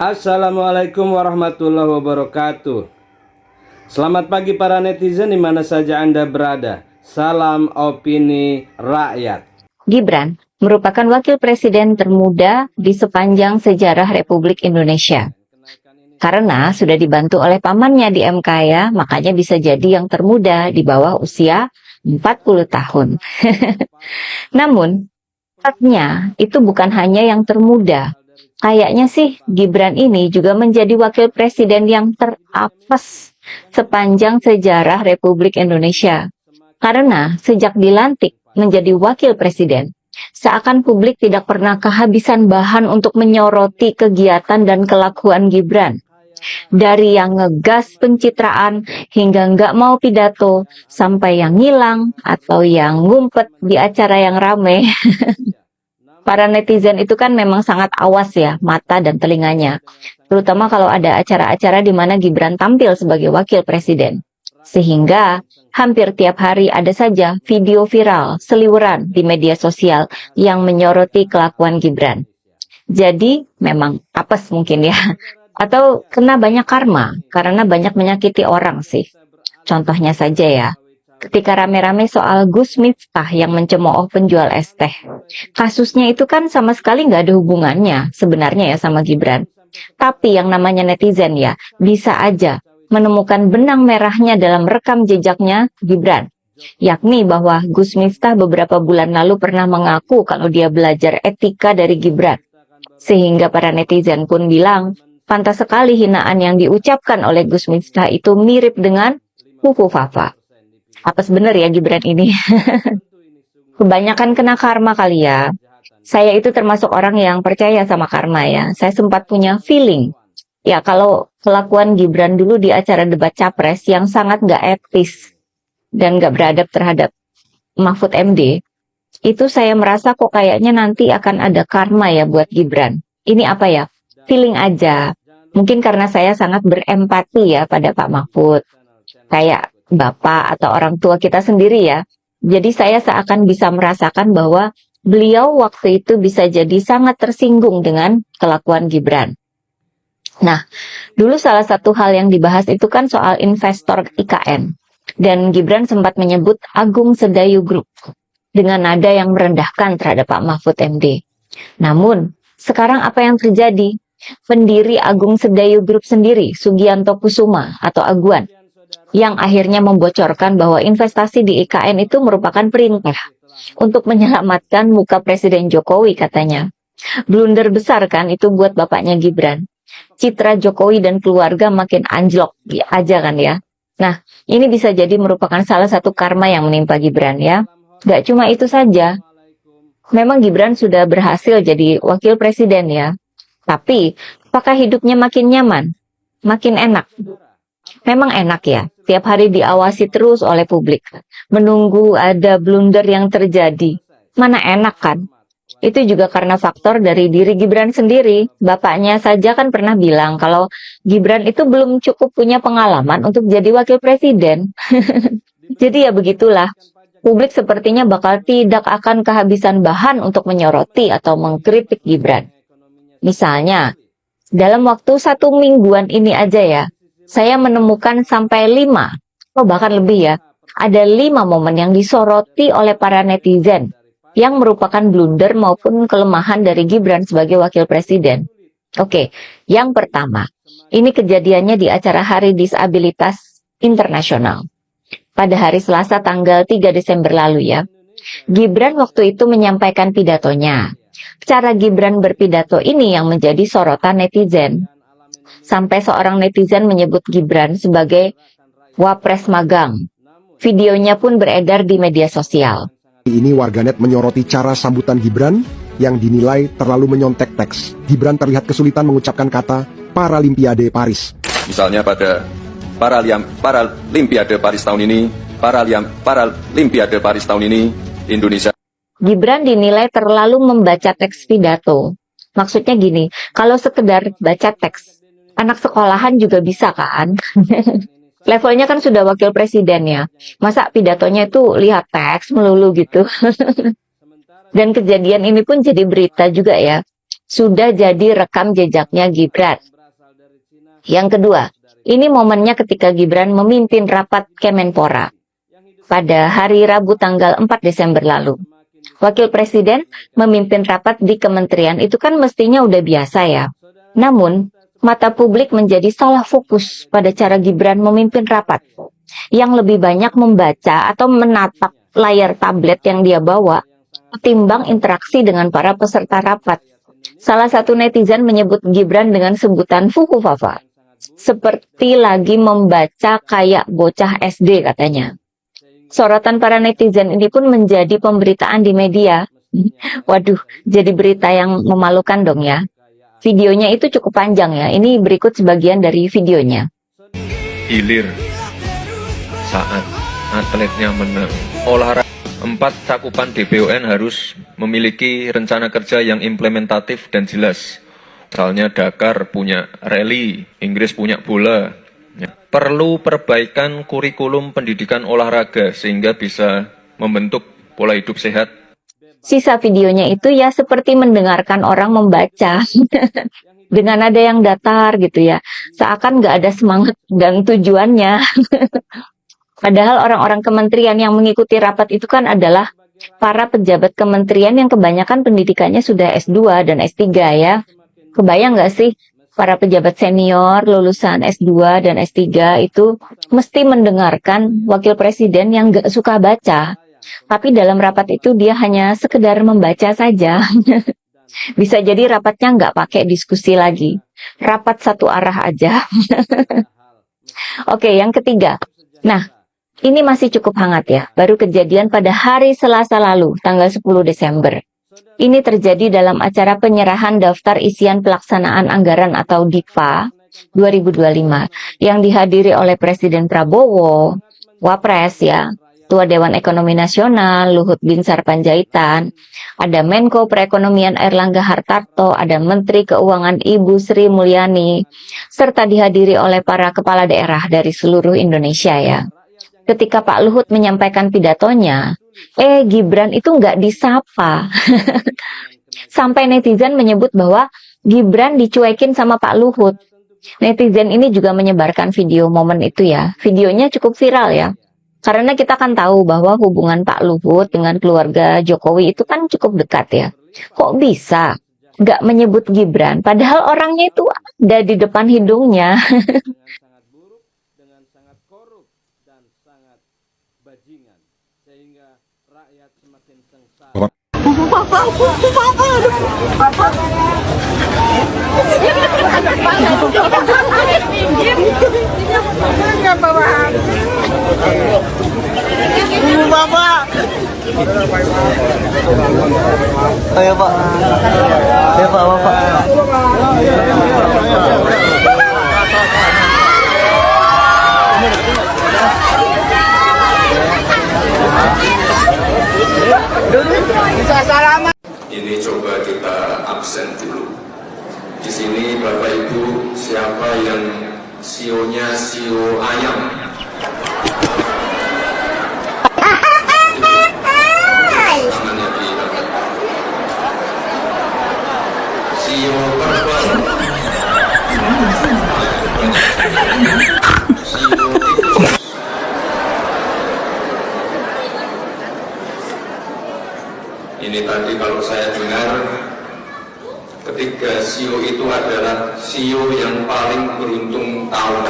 Assalamualaikum warahmatullahi wabarakatuh. Selamat pagi para netizen di mana saja Anda berada. Salam opini rakyat. Gibran merupakan wakil presiden termuda di sepanjang sejarah Republik Indonesia. Karena sudah dibantu oleh pamannya di MK ya, makanya bisa jadi yang termuda di bawah usia 40 tahun. Namun, faktanya itu bukan hanya yang termuda. Kayaknya sih Gibran ini juga menjadi wakil presiden yang terapes sepanjang sejarah Republik Indonesia. Karena sejak dilantik menjadi wakil presiden, seakan publik tidak pernah kehabisan bahan untuk menyoroti kegiatan dan kelakuan Gibran. Dari yang ngegas pencitraan hingga nggak mau pidato, sampai yang ngilang atau yang ngumpet di acara yang rame. Para netizen itu kan memang sangat awas ya, mata dan telinganya. Terutama kalau ada acara-acara di mana Gibran tampil sebagai wakil presiden. Sehingga hampir tiap hari ada saja video viral seliweran di media sosial yang menyoroti kelakuan Gibran. Jadi memang apes mungkin ya. Atau kena banyak karma karena banyak menyakiti orang sih. Contohnya saja ya, ketika rame-rame soal Gus Miftah yang mencemooh penjual es teh. Kasusnya itu kan sama sekali nggak ada hubungannya sebenarnya ya sama Gibran. Tapi yang namanya netizen ya, bisa aja menemukan benang merahnya dalam rekam jejaknya Gibran. Yakni bahwa Gus Miftah beberapa bulan lalu pernah mengaku kalau dia belajar etika dari Gibran. Sehingga para netizen pun bilang, pantas sekali hinaan yang diucapkan oleh Gus Miftah itu mirip dengan Fufu Fafa. Apa sebenarnya ya Gibran ini? Kebanyakan kena karma kali ya. Saya itu termasuk orang yang percaya sama karma ya. Saya sempat punya feeling. Ya kalau kelakuan Gibran dulu di acara debat capres yang sangat gak etis dan gak beradab terhadap Mahfud MD, itu saya merasa kok kayaknya nanti akan ada karma ya buat Gibran. Ini apa ya? Feeling aja. Mungkin karena saya sangat berempati ya pada Pak Mahfud. Kayak bapak atau orang tua kita sendiri ya. Jadi saya seakan bisa merasakan bahwa beliau waktu itu bisa jadi sangat tersinggung dengan kelakuan Gibran. Nah, dulu salah satu hal yang dibahas itu kan soal investor IKN. Dan Gibran sempat menyebut Agung Sedayu Group dengan nada yang merendahkan terhadap Pak Mahfud MD. Namun, sekarang apa yang terjadi? Pendiri Agung Sedayu Group sendiri, Sugianto Kusuma atau Aguan, yang akhirnya membocorkan bahwa investasi di IKN itu merupakan perintah untuk menyelamatkan muka Presiden Jokowi katanya. Blunder besar kan itu buat bapaknya Gibran. Citra Jokowi dan keluarga makin anjlok aja kan ya. Nah, ini bisa jadi merupakan salah satu karma yang menimpa Gibran ya. Gak cuma itu saja. Memang Gibran sudah berhasil jadi wakil presiden ya. Tapi, apakah hidupnya makin nyaman? Makin enak? Memang enak ya, tiap hari diawasi terus oleh publik. Menunggu ada blunder yang terjadi. Mana enak kan? Itu juga karena faktor dari diri Gibran sendiri. Bapaknya saja kan pernah bilang kalau Gibran itu belum cukup punya pengalaman untuk jadi wakil presiden. Jadi ya begitulah. Publik sepertinya bakal tidak akan kehabisan bahan untuk menyoroti atau mengkritik Gibran. Misalnya, dalam waktu 1 mingguan ini aja ya, saya menemukan sampai 5, atau bahkan lebih ya, ada 5 momen yang disoroti oleh para netizen yang merupakan blunder maupun kelemahan dari Gibran sebagai wakil presiden. Oke, yang pertama, ini kejadiannya di acara Hari Disabilitas Internasional. Pada hari Selasa tanggal 3 Desember lalu ya, Gibran waktu itu menyampaikan pidatonya. Cara Gibran berpidato ini yang menjadi sorotan netizen. Sampai seorang netizen menyebut Gibran sebagai wapres magang. Videonya pun beredar di media sosial. Ini warganet menyoroti cara sambutan Gibran yang dinilai terlalu menyontek teks. Gibran terlihat kesulitan mengucapkan kata Paralimpiade Paris. Misalnya pada Paralimpiade Paris tahun ini, Paralimpiade Paris tahun ini, Indonesia. Gibran dinilai terlalu membaca teks pidato. Maksudnya gini, kalau sekedar baca teks, anak sekolahan juga bisa kan? Levelnya kan sudah wakil presiden ya. Masa pidatonya itu lihat teks melulu gitu. Dan kejadian ini pun jadi berita juga ya. Sudah jadi rekam jejaknya Gibran. Yang kedua, ini momennya ketika Gibran memimpin rapat Kemenpora pada hari Rabu tanggal 4 Desember lalu. Wakil Presiden memimpin rapat di kementerian itu kan mestinya udah biasa ya. Namun, mata publik menjadi salah fokus pada cara Gibran memimpin rapat. Yang lebih banyak membaca atau menatap layar tablet yang dia bawa, ketimbang interaksi dengan para peserta rapat. Salah satu netizen menyebut Gibran dengan sebutan Fukufafa. Seperti lagi membaca kayak bocah SD katanya. Sorotan para netizen ini pun menjadi pemberitaan di media. Waduh, jadi berita yang memalukan dong ya. Videonya itu cukup panjang ya. Ini berikut sebagian dari videonya. Hilir saat atletnya menang. Olahraga 4 cakupan DPON harus memiliki rencana kerja yang implementatif dan jelas. Misalnya Dakar punya rally, Inggris punya bola. Perlu perbaikan kurikulum pendidikan olahraga sehingga bisa membentuk pola hidup sehat. Sisa videonya itu ya seperti mendengarkan orang membaca. Dengan nada yang datar gitu ya. Seakan nggak ada semangat dan tujuannya. Padahal orang-orang kementerian yang mengikuti rapat itu kan adalah para pejabat kementerian yang kebanyakan pendidikannya sudah S2 dan S3 ya. Kebayang nggak sih? Para pejabat senior lulusan S2 dan S3 itu mesti mendengarkan wakil presiden yang gak suka baca. Tapi dalam rapat itu dia hanya sekedar membaca saja. Bisa jadi rapatnya nggak pakai diskusi lagi. Rapat satu arah aja. Oke, yang ketiga. Nah, ini masih cukup hangat ya. Baru kejadian pada hari Selasa lalu, tanggal 10 Desember. Ini terjadi dalam acara penyerahan daftar isian pelaksanaan anggaran atau DIPA 2025 yang dihadiri oleh Presiden Prabowo, Wapres ya, Ketua Dewan Ekonomi Nasional Luhut Binsar Panjaitan, ada Menko Perekonomian Airlangga Hartarto, ada Menteri Keuangan Ibu Sri Mulyani, serta dihadiri oleh para kepala daerah dari seluruh Indonesia ya. Ketika Pak Luhut menyampaikan pidatonya, Gibran itu nggak disapa. Sampai netizen menyebut bahwa Gibran dicuekin sama Pak Luhut. Netizen ini juga menyebarkan video momen itu ya. Videonya cukup viral ya. Karena kita kan tahu bahwa hubungan Pak Luhut dengan keluarga Jokowi itu kan cukup dekat ya. Kok bisa nggak menyebut Gibran? Padahal orangnya itu ada di depan hidungnya. Bajingan sehingga rakyat semakin sengsara. Ayo Pak, ayo Pak, Bapak. Ini coba kita absen dulu. Di sini Bapak Ibu, siapa yang sionya sio ayam? Tangannya di sio kerbau. Sio tikus. Ini tadi kalau saya dengar, ketiga sio itu adalah sio yang paling beruntung tahun.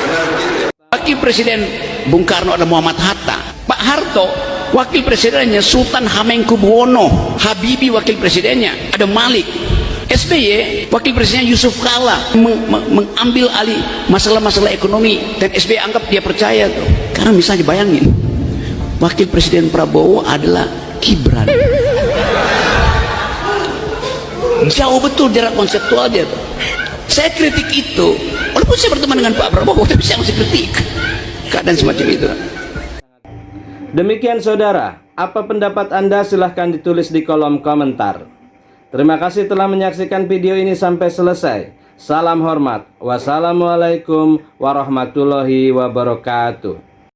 Benar begitu ya? Wakil Presiden Bung Karno dan Muhammad Hatta. Pak Harto, wakil presidennya Sultan Hamengkubuwono. Habibie wakil presidennya. Ada Malik. SBY, wakil presidennya Yusuf Kala mengambil alih masalah-masalah ekonomi, dan SBY anggap dia percaya tuh. Karena misalnya bayangin, wakil presiden Prabowo adalah Gibran. Jauh betul jarak konseptual dia tuh. Saya kritik itu, walaupun saya berteman dengan Pak Prabowo, tapi saya masih kritik keadaan semacam itu. Demikian saudara, apa pendapat Anda silahkan ditulis di kolom komentar. Terima kasih telah menyaksikan video ini sampai selesai. Salam hormat. Wassalamualaikum warahmatullahi wabarakatuh.